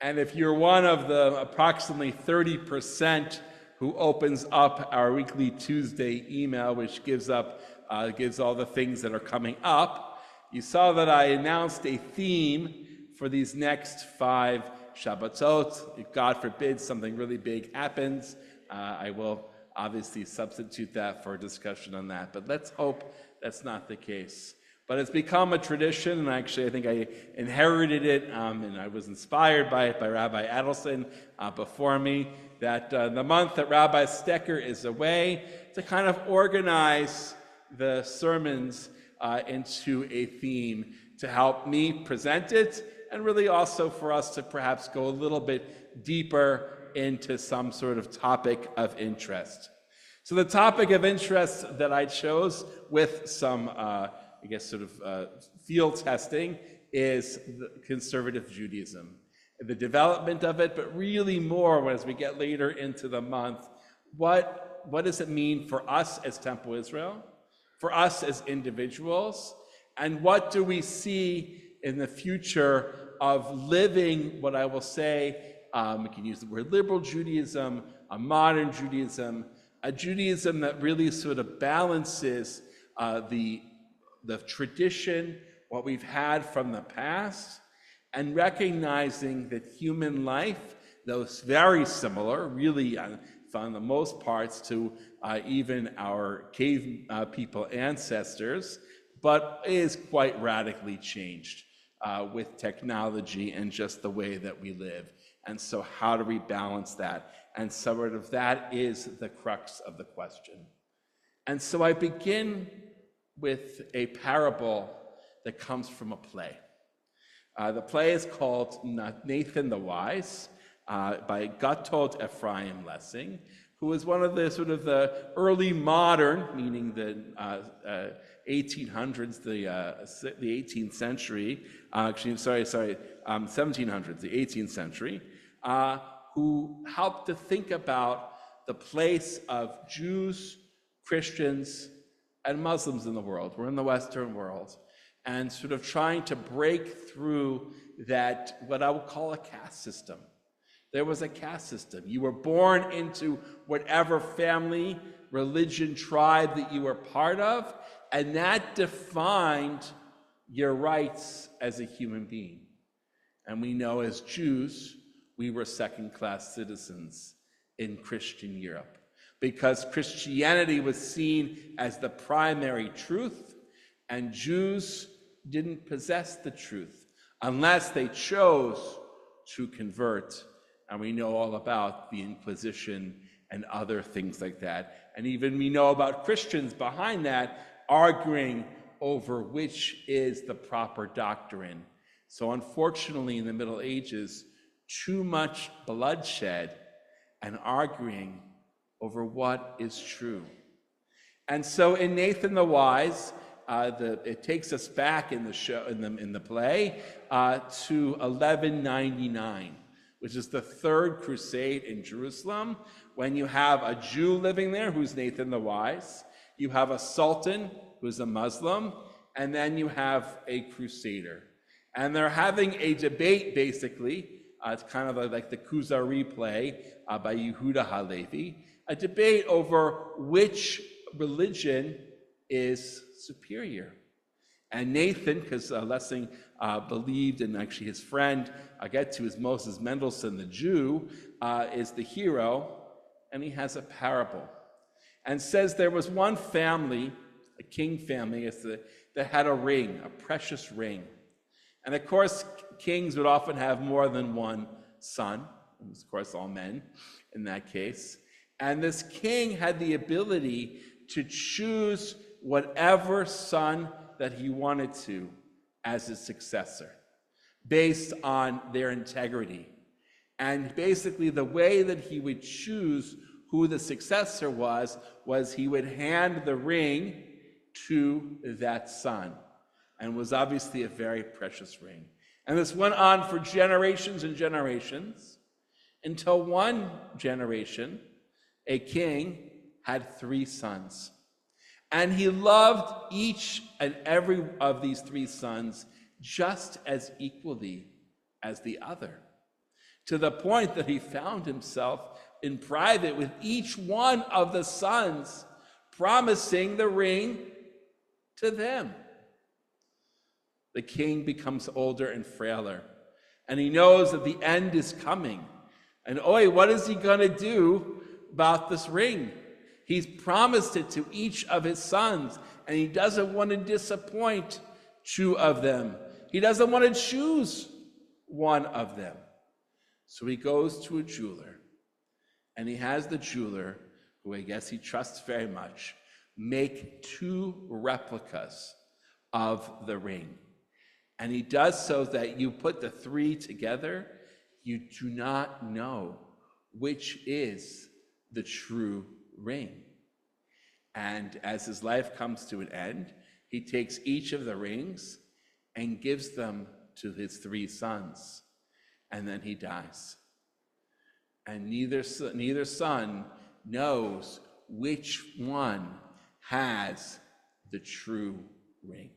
And if you're one of the approximately 30% who opens up our weekly Tuesday email, which gives all the things that are coming up, you saw that I announced a theme for these next 5 Shabbatot. If God forbid something really big happens, I will obviously substitute that for a discussion on that. But let's hope that's not the case. But it's become a tradition, and actually I think I inherited it, and I was inspired by it by Rabbi Adelson before me, that the month that Rabbi Stecker is away, to kind of organize the sermons into a theme to help me present it, and really also for us to perhaps go a little bit deeper into some sort of topic of interest. So the topic of interest that I chose with some field testing is the conservative Judaism, the development of it, but really more as we get later into the month, what does it mean for us as Temple Israel, for us as individuals, and what do we see in the future of living what I will say, we can use the word liberal Judaism, a modern Judaism, a Judaism that really sort of balances the tradition, what we've had from the past, and recognizing that human life, though it's very similar, really on the most parts to even our cave people ancestors, but is quite radically changed with technology and just the way that we live. And so how do we balance that? And sort of that is the crux of the question. And so I begin with a parable that comes from a play. The play is called Nathan the Wise by Gotthold Ephraim Lessing, who was one of the early modern, meaning the 1800s, the 18th century, 1700s, the 18th century, who helped to think about the place of Jews, Christians, and Muslims in the world. We're in the Western world, and sort of trying to break through that, what I would call a caste system. There was a caste system. You were born into whatever family, religion, tribe that you were part of, and that defined your rights as a human being. And we know as Jews, we were second-class citizens in Christian Europe, because Christianity was seen as the primary truth, and Jews didn't possess the truth unless they chose to convert. And we know all about the Inquisition and other things like that. And even we know about Christians behind that arguing over which is the proper doctrine. So unfortunately, in the Middle Ages, too much bloodshed and arguing over what is true. And so in Nathan the Wise, it takes us back in the show, in the play, to 1199, which is the Third Crusade in Jerusalem, when you have a Jew living there who's Nathan the Wise, you have a sultan who's a Muslim, and then you have a crusader. And they're having a debate, basically. It's kind of like the Kuzari play by Yehuda Halevi, a debate over which religion is superior. And Nathan, because Lessing believed, and actually his friend, I get to, is Moses Mendelssohn, the Jew, is the hero, and he has a parable. And says there was one family, a king family, that had a ring, a precious ring. And of course, kings would often have more than one son, and of course all men in that case. And this king had the ability to choose whatever son that he wanted to as his successor, based on their integrity. And basically the way that he would choose who the successor was he would hand the ring to that son, and was obviously a very precious ring. And this went on for generations and generations, until one generation, a king had 3 sons. And he loved each and every of these 3 sons just as equally as the other. to the point that he found himself in private with each one of the sons, promising the ring to them. The king becomes older and frailer, and he knows that the end is coming. And what is he going to do about this ring? He's promised it to each of his sons, and he doesn't want to disappoint two of them. He doesn't want to choose one of them. So he goes to a jeweler, and he has the jeweler, who I guess he trusts very much, make 2 replicas of the ring. And he does so that you put the 3 together, you do not know which is the true ring. And as his life comes to an end, he takes each of the rings and gives them to his 3 sons. And then he dies. And neither son knows which one has the true ring.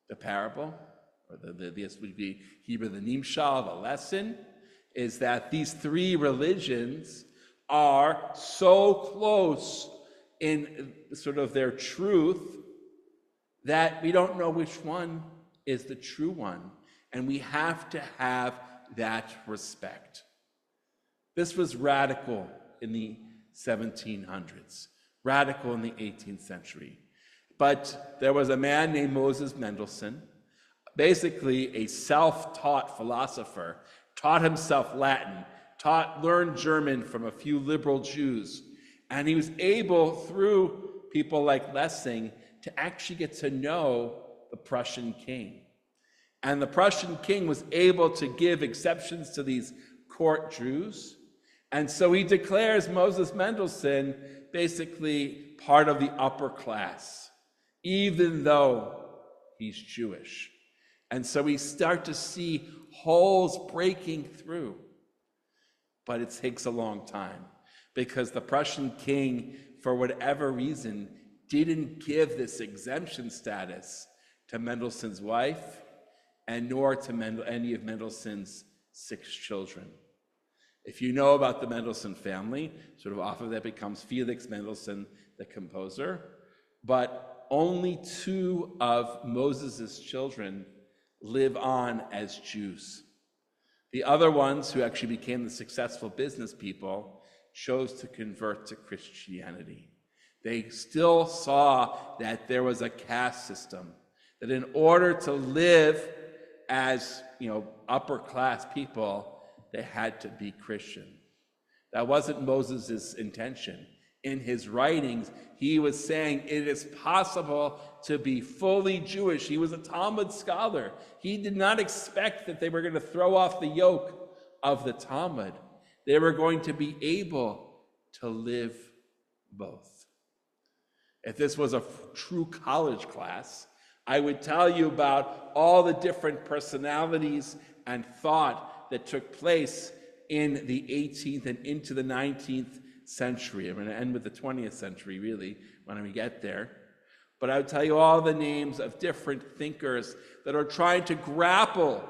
The parable, or this would be Hebrew, the nimshal, the lesson, is that these 3 religions are so close in sort of their truth that we don't know which one is the true one, and we have to have that respect. This was radical in the 1700s, radical in the 18th century. But there was a man named Moses Mendelssohn, basically a self-taught philosopher, taught himself Latin, learned German from a few liberal Jews, and he was able, through people like Lessing, to actually get to know the Prussian king. And the Prussian king was able to give exceptions to these court Jews, and so he declares Moses Mendelssohn basically part of the upper class, even though he's Jewish. And so we start to see holes breaking through. But it takes a long time, because the Prussian king, for whatever reason, didn't give this exemption status to Mendelssohn's wife, and nor to any of Mendelssohn's 6 children. If you know about the Mendelssohn family, sort of off of that becomes Felix Mendelssohn, the composer, but only 2 of Moses' children live on as Jews. The other ones, who actually became the successful business people, chose to convert to Christianity. They still saw that there was a caste system, that in order to live as, upper class people, they had to be Christian. That wasn't Moses' intention. In his writings, he was saying it is possible to be fully Jewish. He was a Talmud scholar. He did not expect that they were going to throw off the yoke of the Talmud. They were going to be able to live both. If this was a true college class, I would tell you about all the different personalities and thought that took place in the 18th and into the 19th century. I'm going to end with the 20th century, really, when we get there. But I would tell you all the names of different thinkers that are trying to grapple,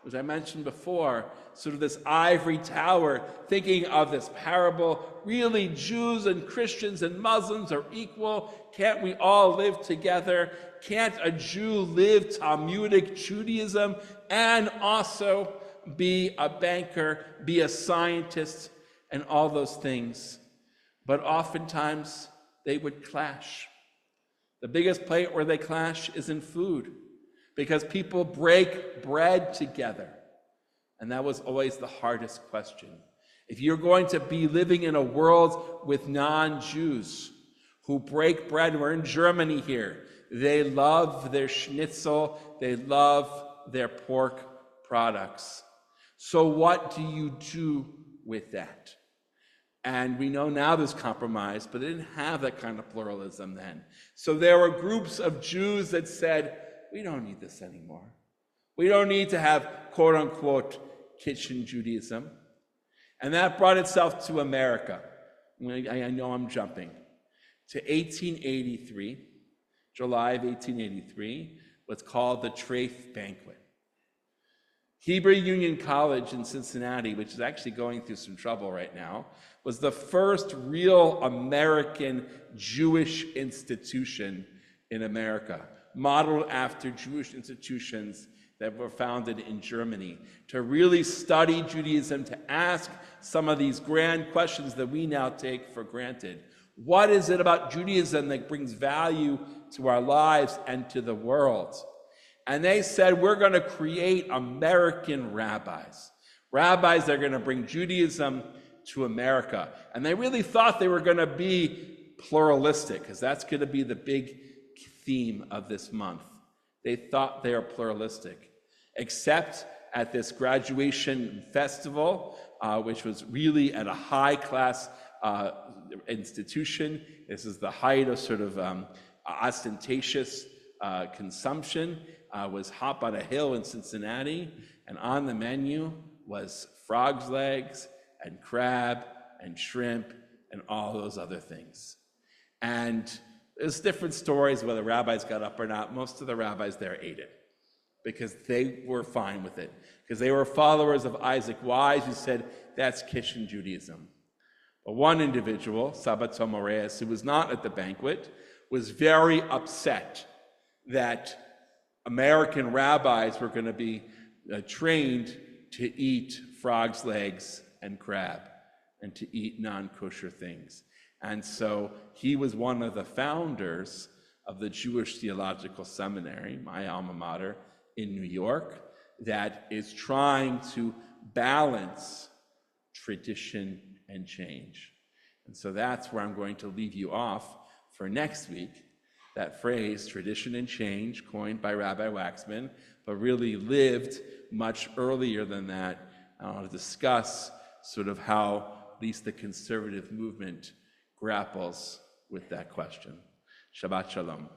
as I mentioned before, sort of this ivory tower, thinking of this parable. Really, Jews and Christians and Muslims are equal. Can't we all live together? Can't a Jew live Talmudic Judaism and also be a banker, be a scientist, and all those things? But oftentimes they would clash. The biggest place where they clash is in food, because people break bread together. And that was always the hardest question. If you're going to be living in a world with non-Jews who break bread, we're in Germany here, they love their schnitzel, they love their pork products. So what do you do with that? And we know now there's compromise, but they didn't have that kind of pluralism then. So there were groups of Jews that said, we don't need this anymore. We don't need to have quote unquote kitchen Judaism. And that brought itself to America. I know I'm jumping. To 1883, July of 1883, what's called the Treif Banquet. Hebrew Union College in Cincinnati, which is actually going through some trouble right now, was the first real American Jewish institution in America, modeled after Jewish institutions that were founded in Germany, to really study Judaism, to ask some of these grand questions that we now take for granted. What is it about Judaism that brings value to our lives and to the world? And they said, we're going to create American rabbis. Rabbis that are going to bring Judaism to America. And they really thought they were going to be pluralistic, because that's going to be the big theme of this month. They thought they were pluralistic, except at this graduation festival, which was really at a high-class institution. This is the height of sort of ostentatious consumption. Was hop on a hill in Cincinnati, and on the menu was frog's legs and crab and shrimp and all those other things. And there's different stories whether rabbis got up or not. Most of the rabbis there ate it because they were fine with it, because they were followers of Isaac Wise, who said that's Kishin Judaism. But one individual, Sabbato Moraes, who was not at the banquet, was very upset that American rabbis were going to be trained to eat frog's legs and crab and to eat non-kosher things. And so he was one of the founders of the Jewish Theological Seminary, my alma mater, in New York, that is trying to balance tradition and change. And so that's where I'm going to leave you off for next week. That phrase, tradition and change, coined by Rabbi Waxman, but really lived much earlier than that. I want to discuss sort of how at least the conservative movement grapples with that question. Shabbat Shalom.